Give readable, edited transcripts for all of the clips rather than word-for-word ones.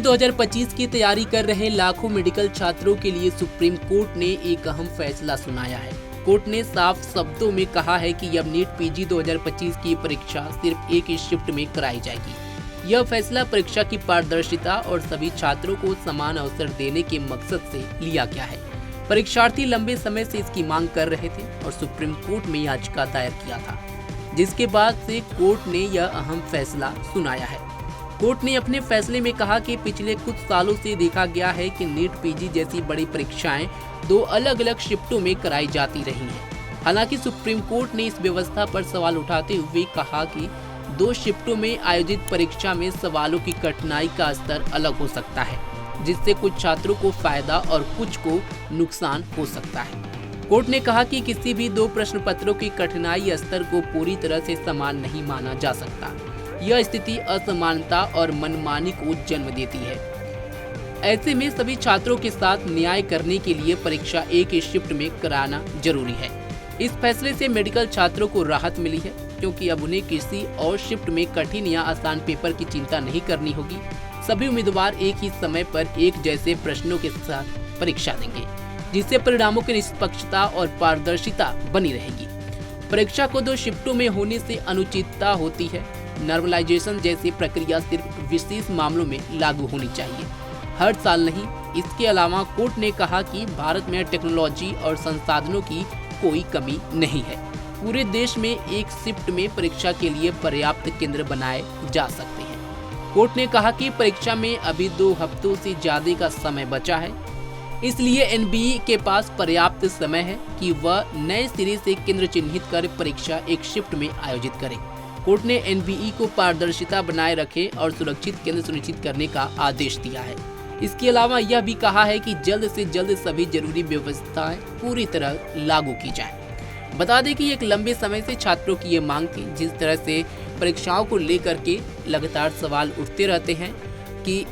2025 की तैयारी कर रहे लाखों मेडिकल छात्रों के लिए सुप्रीम कोर्ट ने एक अहम फैसला सुनाया है। कोर्ट ने साफ शब्दों में कहा है कि अब नीट पीजी 2025 की परीक्षा सिर्फ एक ही शिफ्ट में कराई जाएगी। यह फैसला परीक्षा की पारदर्शिता और सभी छात्रों को समान अवसर देने के मकसद से लिया गया है। परीक्षार्थी लंबे समय से इसकी मांग कर रहे थे और सुप्रीम कोर्ट में याचिका दायर किया था, जिसके बाद से कोर्ट ने यह अहम फैसला सुनाया है। कोर्ट ने अपने फैसले में कहा कि पिछले कुछ सालों से देखा गया है कि नीट पीजी जैसी बड़ी परीक्षाएं 2 अलग अलग शिफ्टों में कराई जाती रही हैं। हालांकि सुप्रीम कोर्ट ने इस व्यवस्था पर सवाल उठाते हुए कहा कि 2 शिफ्टों में आयोजित परीक्षा में सवालों की कठिनाई का स्तर अलग हो सकता है, जिससे कुछ छात्रों को फायदा और कुछ को नुकसान हो सकता है। कोर्ट ने कहा कि किसी भी 2 प्रश्न पत्रों की कठिनाई स्तर को पूरी तरह से समान नहीं माना जा सकता। यह स्थिति असमानता और मनमानी को जन्म देती है। ऐसे में सभी छात्रों के साथ न्याय करने के लिए परीक्षा एक ही शिफ्ट में कराना जरूरी है। इस फैसले से मेडिकल छात्रों को राहत मिली है, क्योंकि अब उन्हें किसी और शिफ्ट में कठिन या आसान पेपर की चिंता नहीं करनी होगी। सभी उम्मीदवार एक ही समय पर एक जैसे प्रश्नों के साथ परीक्षा देंगे, जिससे परिणामों की निष्पक्षता और पारदर्शिता बनी रहेगी। परीक्षा को 2 शिफ्टों में होने से अनुचितता होती है। नॉर्मलाइजेशन जैसी प्रक्रिया सिर्फ विशेष मामलों में लागू होनी चाहिए, हर साल नहीं। इसके अलावा कोर्ट ने कहा कि भारत में टेक्नोलॉजी और संसाधनों की कोई कमी नहीं है। पूरे देश में एक शिफ्ट में परीक्षा के लिए पर्याप्त केंद्र बनाए जा सकते हैं। कोर्ट ने कहा कि परीक्षा में अभी 2 हफ्तों से ज्यादा का समय बचा है, इसलिए एनबीई के पास पर्याप्त समय है कि वह नए सिरे से केंद्र चिन्हित कर परीक्षा एक शिफ्ट में आयोजित करे। कोर्ट ने एनबीई को पारदर्शिता बनाए रखे और सुरक्षित केंद्र सुनिश्चित करने का आदेश दिया है। इसके अलावा यह भी कहा है कि जल्द से जल्द सभी जरूरी व्यवस्थाएं पूरी तरह लागू की जाएं। बता दें कि एक लंबे समय से छात्रों की ये मांग थी। जिस तरह से परीक्षाओं को लेकर के लगातार सवाल उठते रहते हैं कि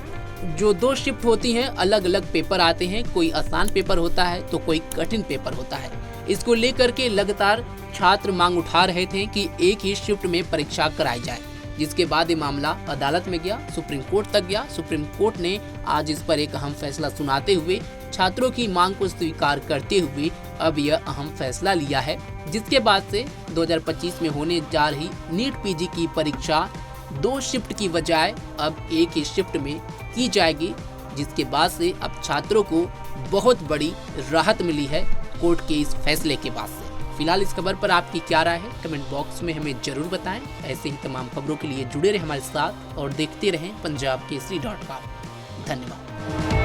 जो 2 शिफ्ट होती हैं, अलग अलग पेपर आते हैं, कोई आसान पेपर होता है तो कोई कठिन पेपर होता है। इसको लेकर के लगातार छात्र मांग उठा रहे थे कि एक ही शिफ्ट में परीक्षा कराई जाए, जिसके बाद ये मामला अदालत में गया, सुप्रीम कोर्ट तक गया। सुप्रीम कोर्ट ने आज इस पर एक अहम फैसला सुनाते हुए छात्रों की मांग को स्वीकार करते हुए अब यह अहम फैसला लिया है, जिसके बाद से 2025 में होने जा रही नीट पीजी की परीक्षा 2 शिफ्ट की बजाय अब एक ही शिफ्ट में की जाएगी, जिसके बाद से अब छात्रों को बहुत बड़ी राहत मिली है कोर्ट के इस फैसले के बाद से। फिलहाल इस खबर पर आपकी क्या राय है, कमेंट बॉक्स में हमें जरूर बताएं। ऐसे ही तमाम खबरों के लिए जुड़े रहें हमारे साथ और देखते रहें पंजाब केसरी.com। धन्यवाद।